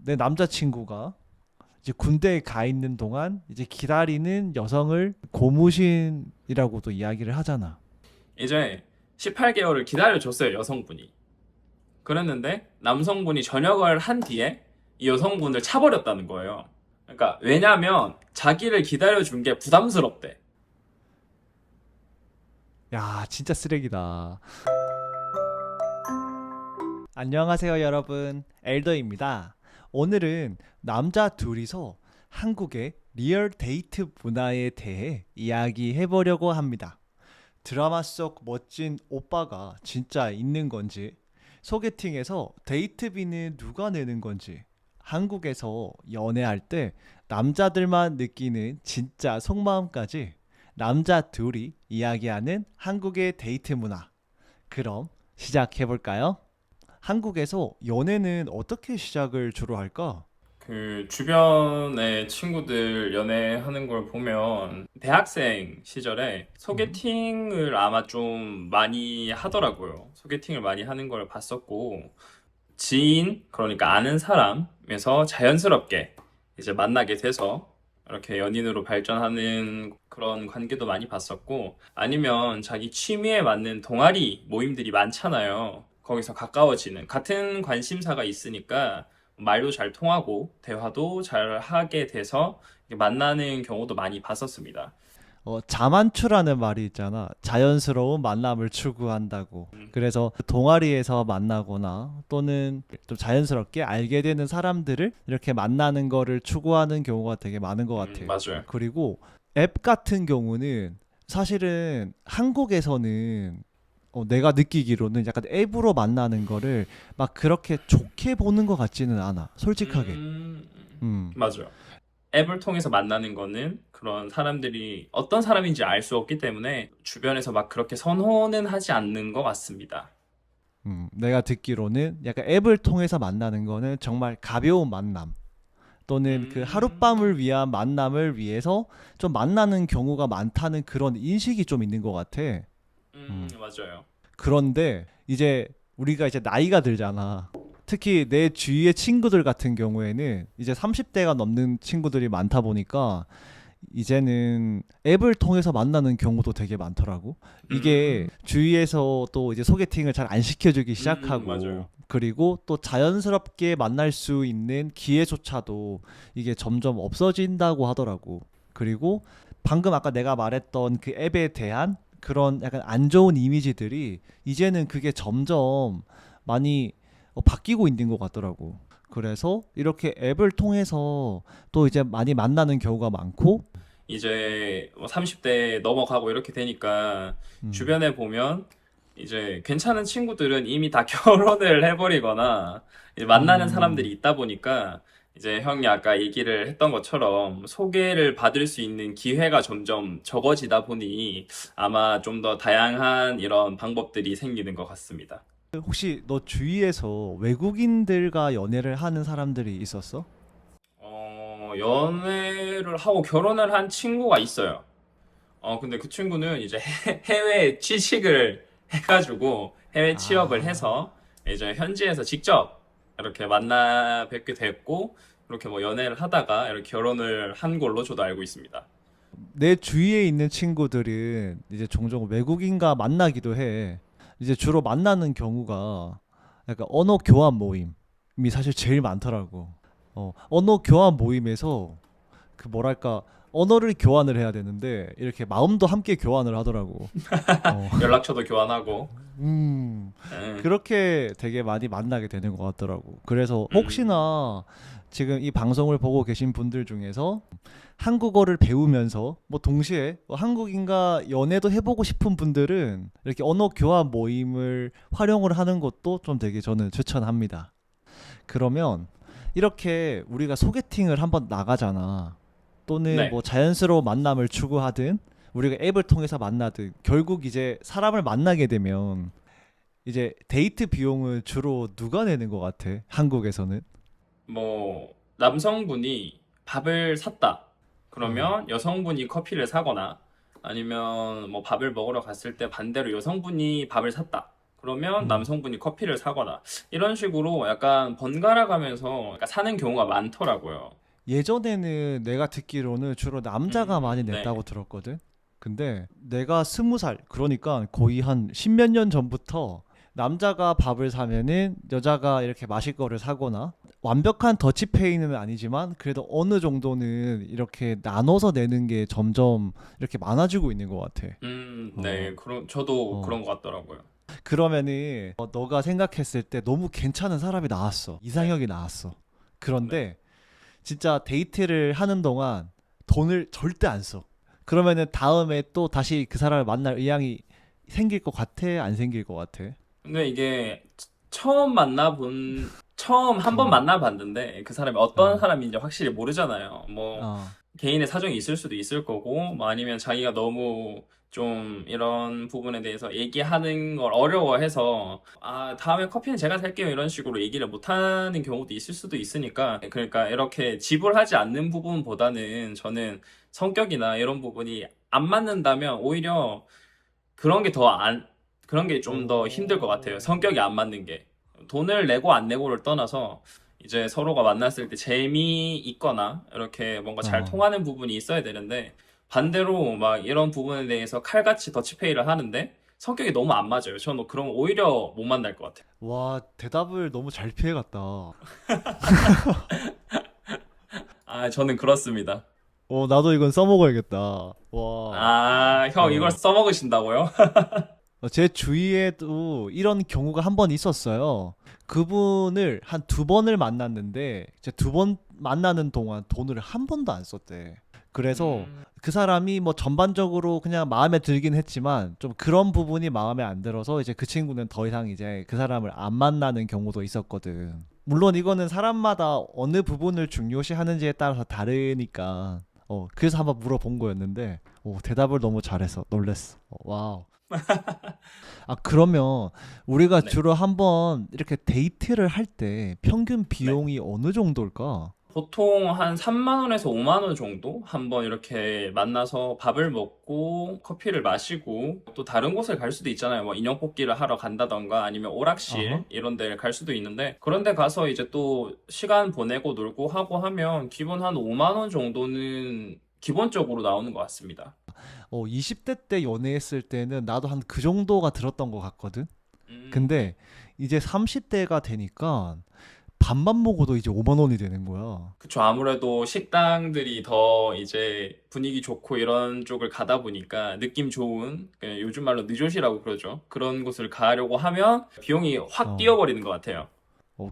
내 남자친구가 이제 군대에 가 있는 동안 이제 기다리는 여성을 고무신이라고도 이야기를 하잖아. 이제 18개월을 기다려줬어요, 여성분이. 그랬는데 남성분이 전역을 한 뒤에 이 여성분을 차버렸다는 거예요. 그러니까 왜냐면 자기를 기다려준 게 부담스럽대. 야, 진짜 쓰레기다. 안녕하세요, 여러분. 엘더입니다. 오늘은 남자 둘이서 한국의 리얼 데이트 문화에 대해 이야기해 보려고 합니다. 드라마 속 멋진 오빠가 진짜 있는 건지, 소개팅에서 데이트비는 누가 내는 건지, 한국에서 연애할 때 남자들만 느끼는 진짜 속마음까지 남자 둘이 이야기하는 한국의 데이트 문화. 그럼 시작해 볼까요? 한국에서 연애는 어떻게 시작을 주로 할까? 그 주변의 친구들 연애하는 걸 보면 대학생 시절에 음, 소개팅을 아마 좀 많이 하더라고요. 소개팅을 많이 하는 걸 봤었고, 지인, 그러니까 아는 사람에서 자연스럽게 이제 만나게 돼서 이렇게 연인으로 발전하는 그런 관계도 많이 봤었고, 아니면 자기 취미에 맞는 동아리 모임들이 많잖아요. 거기서 가까워지는, 같은 관심사가 있으니까 말도 잘 통하고 대화도 잘 하게 돼서 만나는 경우도 많이 봤었습니다. 자만추라는 말이 있잖아. 자연스러운 만남을 추구한다고. 그래서 동아리에서 만나거나 또는 좀 자연스럽게 알게 되는 사람들을 이렇게 만나는 거를 추구하는 경우가 되게 많은 것 같아. 맞아요. 그리고 앱 같은 경우는 사실은 한국에서는 내가 느끼기로는 약간 앱으로 만나는 거를 막 그렇게 좋게 보는 것 같지는 않아. 솔직하게. 음, 음. 맞아요. 앱을 통해서 만나는 거는 그런 사람들이 어떤 사람인지 알 수 없기 때문에 주변에서 막 그렇게 선호는 하지 않는 것 같습니다. 내가 듣기로는 약간 앱을 통해서 만나는 거는 정말 가벼운 만남 또는 그 하룻밤을 음, 위한 만남을 위해서 좀 만나는 경우가 많다는 그런 인식이 좀 있는 것 같아. 음. 맞아요. 그런데 이제 우리가 이제 나이가 들잖아. 특히 내 주위의 친구들 같은 경우에는 이제 30대가 넘는 친구들이 많다 보니까 이제는 앱을 통해서 만나는 경우도 되게 많더라고. 이게 음, 주위에서 또 이제 소개팅을 잘 안 시켜주기 시작하고, 맞아요. 그리고 또 자연스럽게 만날 수 있는 기회조차도 이게 점점 없어진다고 하더라고. 그리고 방금 아까 내가 말했던 그 앱에 대한 그런 약간 안 좋은 이미지들이 이제는 그게 점점 많이 바뀌고 있는 것 같더라고. 그래서 이렇게 앱을 통해서 또 이제 많이 만나는 경우가 많고, 이제 뭐 30대 넘어가고 이렇게 되니까 음, 주변에 보면 이제 괜찮은 친구들은 이미 다 결혼을 해버리거나 이제 만나는 사람들이 음, 있다 보니까 이제 형이 아까 얘기를 했던 것처럼 소개를 받을 수 있는 기회가 점점 적어지다 보니 아마 좀 더 다양한 이런 방법들이 생기는 것 같습니다. 혹시 너 주위에서 외국인들과 연애를 하는 사람들이 있었어? 연애를 하고 결혼을 한 친구가 있어요. 근데 그 친구는 이제 해외 취직을 해가지고 해외 취업을 아, 해서 이제 현지에서 직접 이렇게 만나 뵙게 됐고, 이렇게 뭐 연애를 하다가 이렇게 결혼을 한 걸로 저도 알고 있습니다. 내 주위에 있는 친구들은 이제 종종 외국인과 만나기도 해. 이제 주로 만나는 경우가 약간 언어 교환 모임이 사실 제일 많더라고. 언어 교환 모임에서 그 뭐랄까 언어를 교환을 해야 되는데 이렇게 마음도 함께 교환을 하더라고. 어, 연락처도 교환하고, 음, 예, 그렇게 되게 많이 만나게 되는 것 같더라고. 그래서 음, 혹시나 지금 이 방송을 보고 계신 분들 중에서 한국어를 배우면서 뭐 동시에 뭐 한국인과 연애도 해보고 싶은 분들은 이렇게 언어 교환 모임을 활용을 하는 것도 좀 되게 저는 추천합니다. 그러면 이렇게 우리가 소개팅을 한번 나가잖아. 또는 네. 뭐 자연스러운 만남을 추구하든 우리가 앱을 통해서 만나든 결국 이제 사람을 만나게 되면 이제 데이트 비용을 주로 누가 내는 것 같아? 한국에서는? 뭐 남성분이 밥을 샀다. 음. 그러면 여성분이 커피를 사거나, 아니면 뭐 밥을 먹으러 갔을 때 반대로 여성분이 밥을 샀다. 그러면 음. 남성분이 커피를 사거나 이런 식으로 약간 번갈아 가면서 약간 사는 경우가 많더라고요. 예전에는 내가 듣기로는 주로 남자가 많이 네. 냈다고 들었거든. 근데 내가 20살, 그러니까 거의 한 십몇 년 전부터 남자가 밥을 사면은 여자가 이렇게 마실 거를 사거나 완벽한 더치페이는 아니지만 그래도 어느 정도는 이렇게 나눠서 내는 게 점점 이렇게 많아지고 있는 것 같아. 어, 네. 저도 어. 그런 것 같더라고요. 그러면은 너가 생각했을 때 너무 괜찮은 사람이 나왔어. 네. 이상형이 나왔어. 네. 그런데 진짜 데이트를 하는 동안 돈을 절대 안 써. 그러면은 다음에 또 다시 그 사람을 만날 의향이 생길 것 같아? 안 생길 것 같아? 근데 이게 처음 한 번 어, 만나봤는데 그 사람이 어떤 어, 사람인지 확실히 모르잖아요. 뭐 어, 개인의 사정이 있을 수도 있을 거고, 뭐 아니면 자기가 너무 좀 이런 부분에 대해서 얘기하는 걸 어려워해서, 아, 다음에 커피는 제가 살게요. 이런 식으로 얘기를 못하는 경우도 있을 수도 있으니까, 그러니까 이렇게 지불하지 않는 부분보다는 저는 성격이나 이런 부분이 안 맞는다면 오히려 그런 게 더 그런 게 좀 더 힘들 것 같아요. 성격이 안 맞는 게. 돈을 내고 안 내고를 떠나서 이제 서로가 만났을 때 재미있거나 이렇게 뭔가 잘 어. 통하는 부분이 있어야 되는데 반대로 막 이런 부분에 대해서 칼같이 더치페이를 하는데 성격이 너무 안 맞아요. 저는 그럼 오히려 못 만날 것 같아요. 와, 대답을 너무 잘 피해갔다. 아, 저는 그렇습니다. 나도 이건 써먹어야겠다. 와, 아, 형 이걸 써먹으신다고요? 제 주위에도 이런 경우가 한 번 있었어요. 그분을 한 두 번을 만났는데, 이제 두 번 만나는 동안 돈을 한 번도 안 썼대. 그래서 음, 그 사람이 뭐 전반적으로 그냥 마음에 들긴 했지만 좀 그런 부분이 마음에 안 들어서 이제 그 친구는 더 이상 이제 그 사람을 안 만나는 경우도 있었거든. 물론 이거는 사람마다 어느 부분을 중요시 하는지에 따라서 다르니까 그래서 한번 물어본 거였는데 대답을 너무 잘해서 놀랬어. 와우. 아, 그러면 우리가 네. 주로 한번 이렇게 데이트를 할 때 평균 네. 비용이 어느 정도일까? 보통 한 3만 원에서 5만 원 정도 한번 이렇게 만나서 밥을 먹고 커피를 마시고 또 다른 곳을 갈 수도 있잖아요. 뭐 인형 뽑기를 하러 간다던가 아니면 어허. 오락실 이런 데를 갈 수도 있는데 그런 데 가서 이제 또 시간 보내고 놀고 하고 하면 기본 한 5만 원 정도는 기본적으로 나오는 것 같습니다. 20대 때 연애했을 때는 나도 한 그 정도가 들었던 것 같거든? 네. 근데 이제 30대가 되니까 밥만 먹어도 이제 5만 원이 되는 거야. 그쵸. 아무래도 식당들이 더 이제 분위기 좋고 이런 쪽을 가다 보니까 느낌 좋은, 요즘 말로 느조시라고 그러죠. 그런 곳을 가려고 하면 비용이 확 어. 뛰어버리는 것 같아요.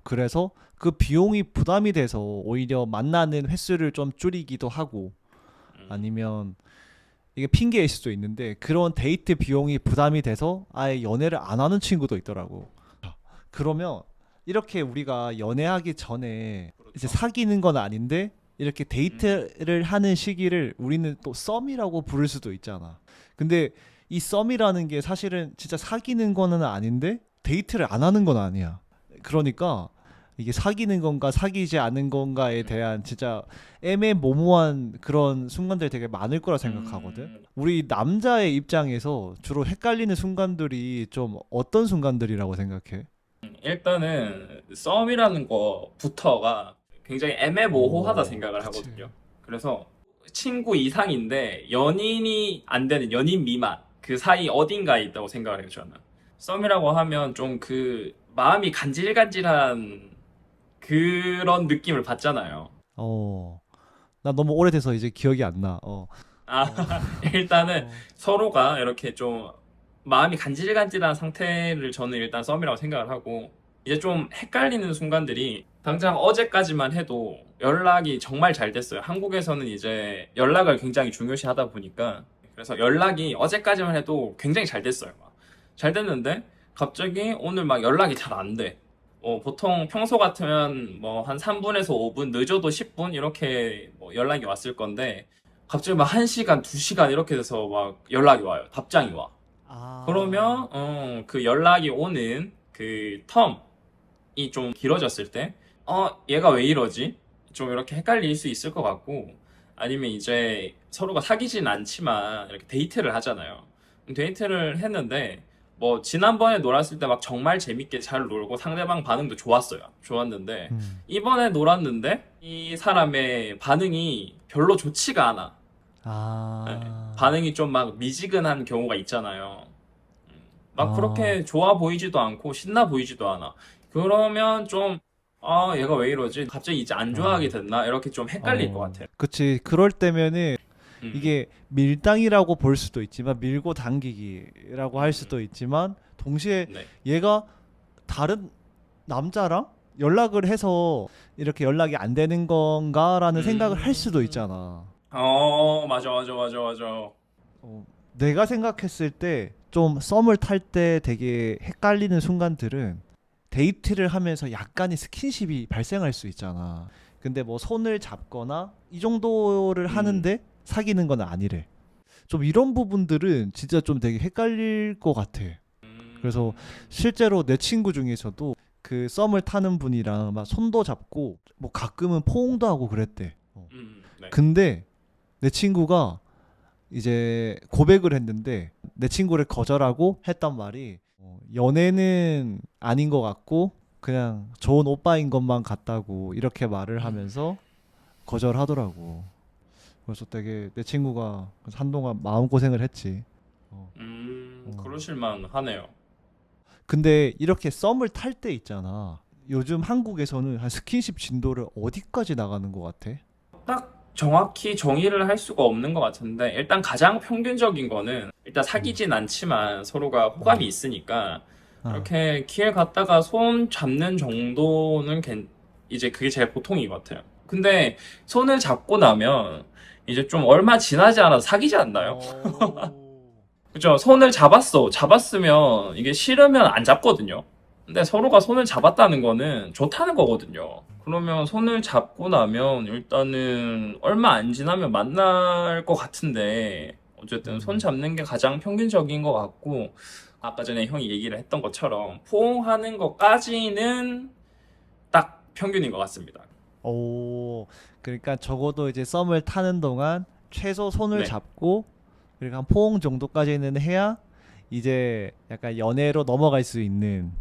그래서 그 비용이 부담이 돼서 오히려 만나는 횟수를 좀 줄이기도 하고 음, 아니면 이게 핑계일 수도 있는데 그런 데이트 비용이 부담이 돼서 아예 연애를 안 하는 친구도 있더라고. 그러면 이렇게 우리가 연애하기 전에 이제 그렇죠. 사귀는 건 아닌데 이렇게 음, 데이트를 하는 시기를 우리는 또 썸이라고 부를 수도 있잖아. 근데 이 썸이라는 게 사실은 진짜 사귀는 거는 아닌데 데이트를 안 하는 건 아니야. 그러니까 이게 사귀는 건가 사귀지 않은 건가에 음, 대한 진짜 애매모호한 그런 순간들이 되게 많을 거라 생각하거든. 음. 우리 남자의 입장에서 주로 헷갈리는 순간들이 좀 어떤 순간들이라고 생각해? 일단은 썸이라는 거부터가 굉장히 애매모호하다 생각을 그치. 하거든요. 그래서 친구 이상인데 연인이 안 되는 연인 미만 그 사이 어딘가에 있다고 생각을 해요, 저는. 썸이라고 하면 좀 그 마음이 간질간질한 그런 느낌을 받잖아요. 어, 나 너무 오래돼서 이제 기억이 안 나. 아, 어, 일단은 어, 서로가 이렇게 좀 마음이 간질간질한 상태를 저는 일단 썸이라고 생각을 하고 이제 좀 헷갈리는 순간들이 당장 어제까지만 해도 연락이 정말 잘 됐어요. 한국에서는 이제 연락을 굉장히 중요시 하다 보니까 그래서 연락이 어제까지만 해도 굉장히 잘 됐어요. 막. 잘 됐는데 갑자기 오늘 막 연락이 잘 안 돼. 보통 평소 같으면 뭐 한 3분에서 5분 늦어도 10분 이렇게 뭐 연락이 왔을 건데 갑자기 막 1시간, 2시간 이렇게 돼서 막 연락이 와요. 답장이 와. 아, 그러면 그 연락이 오는 그 텀이 좀 길어졌을 때 얘가 왜 이러지? 좀 이렇게 헷갈릴 수 있을 것 같고 아니면 이제 서로가 사귀진 않지만 이렇게 데이트를 하잖아요. 데이트를 했는데 뭐 지난번에 놀았을 때 막 정말 재밌게 잘 놀고 상대방 반응도 좋았어요. 좋았는데 이번에 놀았는데 이 사람의 반응이 별로 좋지가 않아. 네. 아, 반응이 좀 막 미지근한 경우가 있잖아요. 막 아, 그렇게 좋아 보이지도 않고 신나 보이지도 않아. 그러면 좀, 아, 얘가 왜 이러지? 갑자기 이제 안 좋아하게 아, 됐나? 이렇게 좀 헷갈릴 것 같아요. 그치. 그럴 때면은 음, 이게 밀당이라고 볼 수도 있지만 밀고 당기기라고 할 음, 수도 있지만 동시에 네. 얘가 다른 남자랑 연락을 해서 이렇게 연락이 안 되는 건가라는 생각을 할 수도 음, 있잖아. 맞아, 맞아, 맞아, 맞아. 내가 생각했을 때 좀 썸을 탈 때 되게 헷갈리는 순간들은 데이트를 하면서 약간의 스킨십이 발생할 수 있잖아. 근데 뭐 손을 잡거나 이 정도를 음, 하는데 사귀는 건 아니래. 좀 이런 부분들은 진짜 좀 되게 헷갈릴 것 같아. 그래서 음, 실제로 내 친구 중에서도 그 썸을 타는 분이랑 막 손도 잡고 뭐 가끔은 포옹도 하고 그랬대. 네. 근데 내 친구가 이제 고백을 했는데 내 친구를 거절하고 했단 말이 연애는 아닌 것 같고 그냥 좋은 오빠인 것만 같다고 이렇게 말을 하면서 거절하더라고. 그래서 되게 내 친구가 한동안 마음고생을 했지. 어, 어. 그러실만 하네요. 근데 이렇게 썸을 탈 때 있잖아. 요즘 한국에서는 한 스킨십 진도를 어디까지 나가는 것 같아? 딱 정확히 정의를 할 수가 없는 것 같은데, 일단 가장 평균적인 거는, 일단 음, 사귀진 않지만 서로가 호감이 아, 있으니까, 아, 이렇게 길 갔다가 손 잡는 정도는 이제 그게 제일 보통인 것 같아요. 근데 손을 잡고 나면, 이제 좀 얼마 지나지 않아서 사귀지 않나요? 어, 그죠? 손을 잡았어. 잡았으면 이게 싫으면 안 잡거든요. 근데 서로가 손을 잡았다는 거는 좋다는 거거든요. 그러면 손을 잡고 나면 일단은 얼마 안 지나면 만날 것 같은데 어쨌든 손 음. 잡는 게 가장 평균적인 것 같고 아까 전에 형이 얘기를 했던 것처럼 포옹하는 것까지는 딱 평균인 것 같습니다. 오, 그러니까 적어도 이제 썸을 타는 동안 최소 손을 네. 잡고 그리고 한 포옹 정도까지는 해야 이제 약간 연애로 넘어갈 수 있는.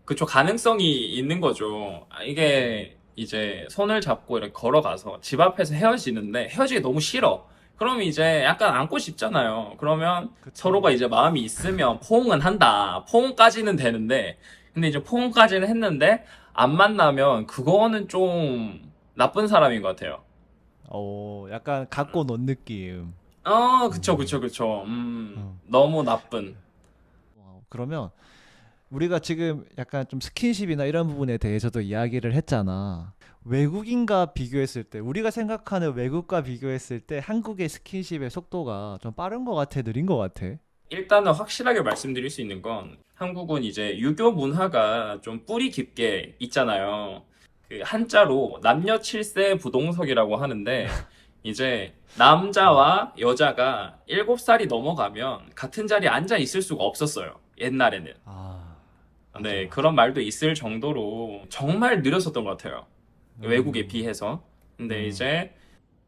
그쵸, 가능성이 있는 거죠. 이게 이제 손을 잡고 이렇게 걸어가서 집 앞에서 헤어지는데 헤어지기 너무 싫어. 그럼 이제 약간 안고 싶잖아요. 그러면 그치. 서로가 이제 마음이 있으면 포옹은 한다. 포옹까지는 되는데, 근데 이제 포옹까지는 했는데 안 만나면 그거는 좀 나쁜 사람인 것 같아요. 약간 갖고 논 느낌. 그쵸, 그쵸, 음, 그쵸. 어. 너무 나쁜. 그러면 우리가 지금 약간 좀 스킨십이나 이런 부분에 대해서도 이야기를 했잖아. 외국인과 비교했을 때, 우리가 생각하는 외국과 비교했을 때 한국의 스킨십의 속도가 좀 빠른 것 같아, 느린 것 같아? 일단은 확실하게 말씀드릴 수 있는 건 한국은 이제 유교 문화가 좀 뿌리 깊게 있잖아요. 그 한자로 남녀 칠세 부동석이라고 하는데 이제 남자와 여자가 7살이 넘어가면 같은 자리에 앉아 있을 수가 없었어요. 옛날에는. 아, 맞아, 네, 맞아. 그런 말도 있을 정도로 정말 느렸었던 것 같아요. 외국에 음, 비해서. 근데 음. 이제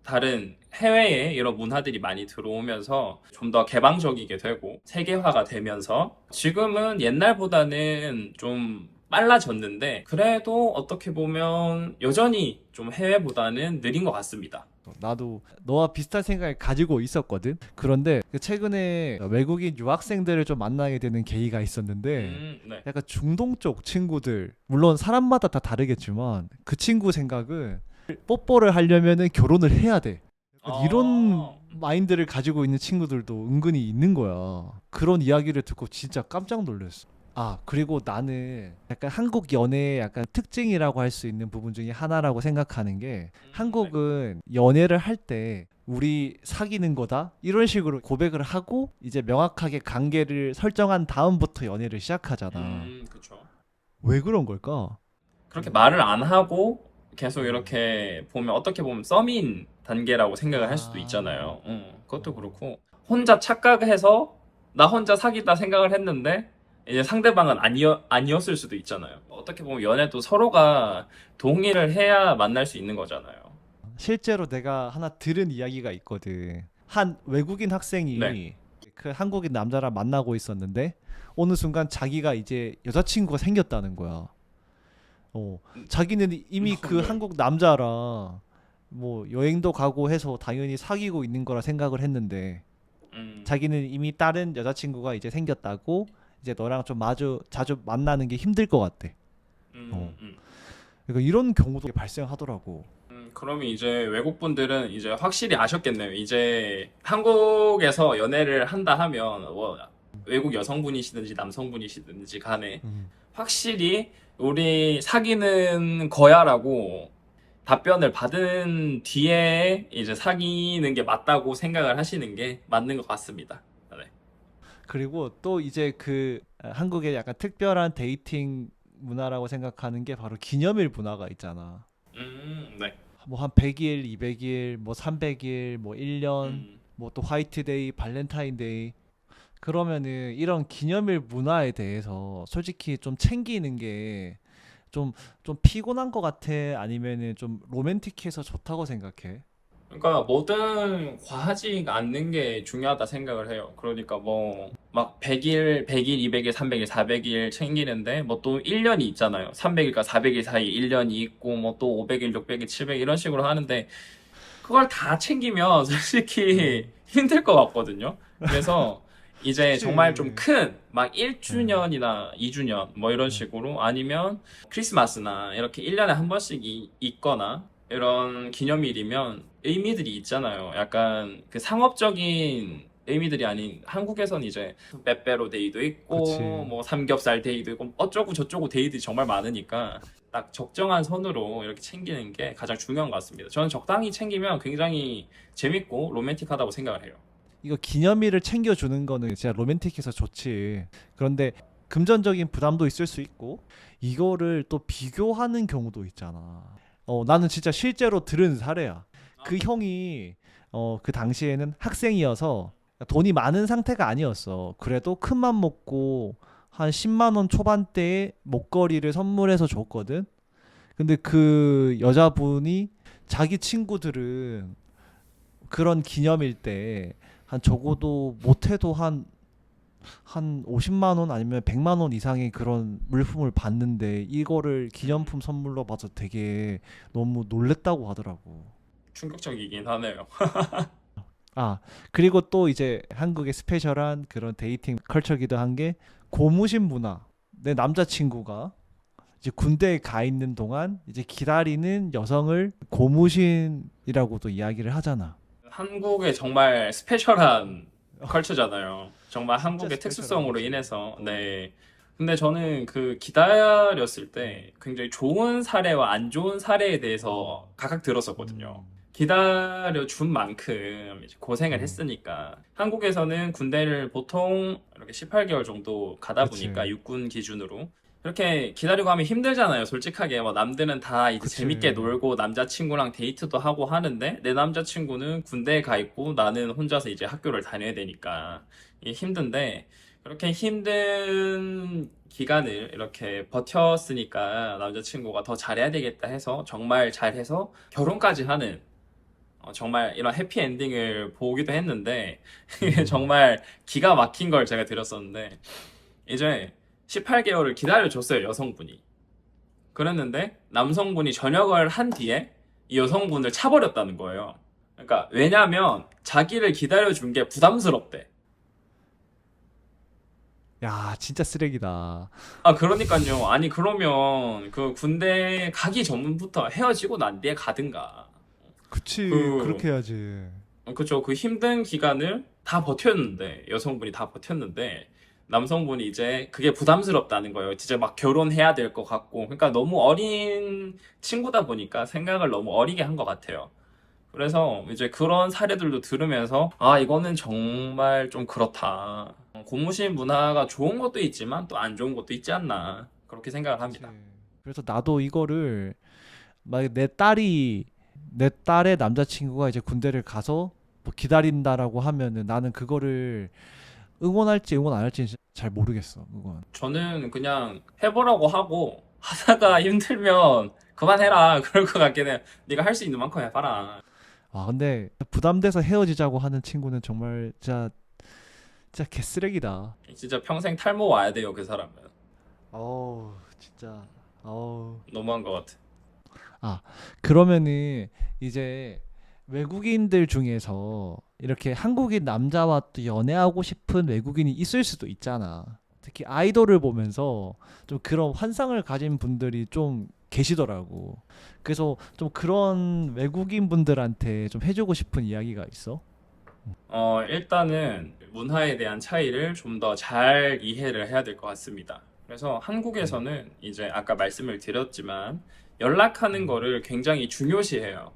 다른 해외에 이런 문화들이 많이 들어오면서 좀 더 개방적이게 되고 세계화가 되면서 지금은 옛날보다는 좀 빨라졌는데 그래도 어떻게 보면 여전히 좀 해외보다는 느린 것 같습니다. 나도 너와 비슷한 생각을 가지고 있었거든. 그런데 그 최근에 외국인 유학생들을 좀 만나게 되는 계기가 있었는데 네. 약간 중동 쪽 친구들, 물론 사람마다 다 다르겠지만 그 친구 생각은 뽀뽀를 하려면은 결혼을 해야 돼. 약간 이런 어, 마인드를 가지고 있는 친구들도 은근히 있는 거야. 그런 이야기를 듣고 진짜 깜짝 놀랐어. 아, 그리고 나는 약간 한국 연애의 약간 특징이라고 할 수 있는 부분 중에 하나라고 생각하는 게 네. 한국은 연애를 할 때 우리 사귀는 거다 이런 식으로 고백을 하고 이제 명확하게 관계를 설정한 다음부터 연애를 시작하잖아. 그쵸. 왜 그런 걸까? 그렇게 말을 안 하고 계속 음. 이렇게 보면 어떻게 보면 썸인 단계라고 생각을 할 수도 아, 있잖아요. 그것도 어, 그렇고 혼자 착각해서 나 혼자 사귀다 생각을 했는데 이제 상대방은 아니었을 수도 있잖아요. 어떻게 보면 연애도 서로가 동의를 해야 만날 수 있는 거잖아요. 실제로 내가 하나 들은 이야기가 있거든. 한 외국인 네. 학생이 그 한국인 남자랑 만나고 있었는데 어느 순간 자기가 이제 여자친구가 생겼다는 거야. 자기는 이미 그 네. 한국 남자랑 뭐 여행도 가고 해서 당연히 사귀고 있는 거라 생각을 했는데 음, 자기는 이미 다른 여자친구가 이제 생겼다고 이제 너랑 좀 자주 만나는 게 힘들 것 같대. 어. 음, 음. 그러니까 이런 경우도 발생하더라고. 그러면 이제 외국 분들은 이제 확실히 아셨겠네요. 이제 한국에서 연애를 한다 하면 뭐 외국 여성분이시든지 남성분이시든지 간에 음. 확실히 우리 사귀는 거야라고 답변을 받은 뒤에 이제 사귀는 게 맞다고 생각을 하시는 게 맞는 것 같습니다. 네. 그리고 또 이제 그 한국의 약간 특별한 데이팅 문화라고 생각하는 게 바로 기념일 문화가 있잖아. 네. 뭐 한 100일, 200일, 뭐 300일, 뭐 1년, 음, 뭐 또 화이트데이, 발렌타인데이. 그러면은 이런 기념일 문화에 대해서 솔직히 좀 챙기는 게 좀 피곤한 것 같아? 아니면은 좀 로맨틱해서 좋다고 생각해? 그러니까 뭐든 과하지 않는 게 중요하다 생각을 해요. 그러니까 뭐 막 100일, 200일, 300일, 400일 챙기는데 뭐 또 1년이 있잖아요. 300일과 400일 사이 1년이 있고 뭐 또 500일, 600일, 700일 이런 식으로 하는데 그걸 다 챙기면 솔직히 어. 힘들 것 같거든요. 그래서 이제 정말 좀 그치. 큰 막 응. 1주년이나 2주년 뭐 이런 응. 식으로 아니면 크리스마스나 이렇게 1년에 한 번씩 있거나 이런 기념일이면 의미들이 있잖아요. 약간 그 상업적인 의미들이 아닌 한국에선 이제 빼빼로 데이도 있고 그치. 뭐 삼겹살 데이도 있고 어쩌고 저쩌고 데이들이 정말 많으니까 딱 적정한 선으로 이렇게 챙기는 게 가장 중요한 것 같습니다. 저는 적당히 챙기면 굉장히 재밌고 로맨틱하다고 생각을 해요. 이거 기념일을 챙겨주는 거는 진짜 로맨틱해서 좋지. 그런데 금전적인 부담도 있을 수 있고, 이거를 또 비교하는 경우도 있잖아. 나는 진짜 실제로 들은 사례야. 그 형이, 그 당시에는 학생이어서 돈이 많은 상태가 아니었어. 그래도 큰맘 먹고 한 10만 원 초반대에 목걸이를 선물해서 줬거든. 근데 그 여자분이 자기 친구들은 그런 기념일 때 한 적어도 못해도 한 50만 원 아니면 100만 원 이상의 그런 물품을 받는데 이거를 기념품 선물로 받아서 되게 너무 놀랬다고 하더라고. 충격적이긴 하네요. 아, 그리고 또 이제 한국의 스페셜한 그런 데이팅 컬처기도 한 게 고무신 문화. 내 남자친구가 이제 군대에 가 있는 동안 이제 기다리는 여성을 고무신이라고도 이야기를 하잖아. 한국의 정말 스페셜한 컬처잖아요. 정말 진짜 한국의 스페셜한 특수성으로 거지. 인해서. 네. 근데 저는 그 기다렸을 때 굉장히 좋은 사례와 안 좋은 사례에 대해서 각각 들었었거든요. 음, 기다려 준 만큼 이제 고생을 음, 했으니까 한국에서는 군대를 보통 이렇게 18개월 정도 가다 보니까 그치, 육군 기준으로 이렇게 기다리고 하면 힘들잖아요. 솔직하게 뭐 남들은 다 이제 재밌게 그치. 놀고 남자친구랑 데이트도 하고 하는데 내 남자친구는 군대에 가 있고 나는 혼자서 이제 학교를 다녀야 되니까 이게 힘든데 그렇게 힘든 기간을 이렇게 버텼으니까 남자친구가 더 잘해야 되겠다 해서 정말 잘해서 결혼까지 하는 정말 이런 해피엔딩을 보기도 했는데 이게 음. 정말 기가 막힌 걸 제가 들었었는데 이제 18개월을 기다려줬어요, 여성분이. 그랬는데 남성분이 전역을 한 뒤에 이 여성분을 차버렸다는 거예요. 그러니까 왜냐면 자기를 기다려준 게 부담스럽대. 야, 진짜 쓰레기다. 아, 그러니까요. 아니, 그러면 그 군대 가기 전부터 헤어지고 난 뒤에 가든가. 그치, 그 그렇게 해야지. 그쵸. 그 힘든 기간을 다 버텼는데, 여성분이 다 버텼는데, 남성분이 이제 그게 부담스럽다는 거예요. 진짜 막 결혼해야 될 것 같고. 그러니까 너무 어린 친구다 보니까 생각을 너무 어리게 한 것 같아요. 그래서 이제 그런 사례들도 들으면서, 아, 이거는 정말 좀 그렇다. 고무신 문화가 좋은 것도 있지만 또 안 좋은 것도 있지 않나. 그렇게 생각을 그치. 합니다. 그래서 나도 이거를 막 내 딸의 남자친구가 이제 군대를 가서 뭐 기다린다라고 하면은 나는 그거를 응원할지 응원 안 할지 잘 모르겠어. 그건. 저는 그냥 해보라고 하고 하다가 힘들면 그만해라 그럴 것 같긴 해요. 네가 할 수 있는 만큼 해봐라. 아, 근데 부담돼서 헤어지자고 하는 친구는 정말 진짜 진짜 개쓰레기다. 진짜 평생 탈모 와야 돼요, 그 사람은. 어우 진짜. 어우. 너무한 것 같아. 아 그러면은 이제 외국인들 중에서 이렇게 한국인 남자와 또 연애하고 싶은 외국인이 있을 수도 있잖아. 특히 아이돌을 보면서 좀 그런 환상을 가진 분들이 좀 계시더라고. 그래서 좀 그런 외국인 분들한테 좀 해주고 싶은 이야기가 있어? 일단은 문화에 대한 차이를 좀 더 잘 이해를 해야 될 것 같습니다. 그래서 음, 한국에서는 이제 아까 말씀을 드렸지만 연락하는 음, 거를 굉장히 중요시해요.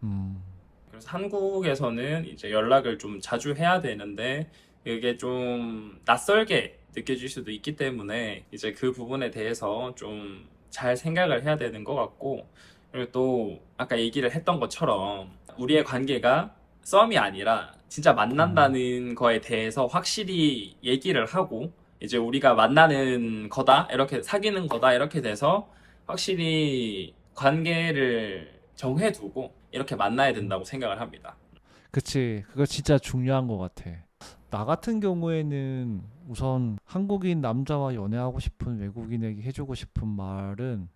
음, 그래서 한국에서는 이제 연락을 좀 자주 해야 되는데 이게 좀 낯설게 느껴질 수도 있기 때문에 이제 그 부분에 대해서 좀 잘 생각을 해야 되는 것 같고, 그리고 또 아까 얘기를 했던 것처럼 우리의 관계가 썸이 아니라 진짜 음, 만난다는 거에 대해서 확실히 얘기를 하고 이제 우리가 만나는 거다 이렇게 사귀는 거다 이렇게 돼서 확실히 관계를 정해두고 이렇게 만나야 음. 된다고 생각을 합니다. 그치. 그거 진짜 중요한 것 같아. 나 같은 경우에는 우선 한국인 남자와 연애하고 싶은 외국인에게 해주고 싶은 말은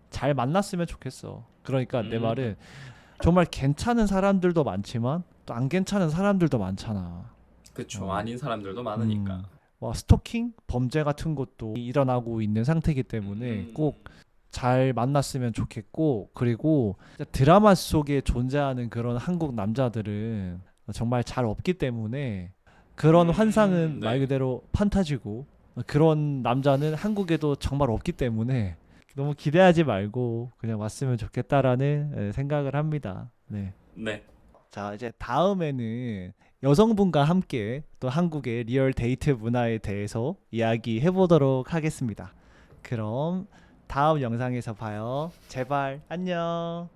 잘 만났으면 좋겠어. 그러니까 내 음, 말은 정말 괜찮은 사람들도 많지만 또 안 괜찮은 사람들도 많잖아. 그쵸. 어, 아닌 사람들도 많으니까. 음, 스토킹, 범죄 같은 것도 일어나고 있는 상태이기 때문에 음, 꼭 잘 만났으면 좋겠고, 그리고 드라마 속에 존재하는 그런 한국 남자들은 정말 잘 없기 때문에 그런 환상은 말 네. 그대로 판타지고 그런 남자는 한국에도 정말 없기 때문에 너무 기대하지 말고 그냥 왔으면 좋겠다라는 생각을 합니다. 네. 네. 자, 이제 다음에는 여성분과 함께 또 한국의 리얼 데이트 문화에 대해서 이야기해 보도록 하겠습니다. 그럼 다음 영상에서 봐요. 제발 안녕.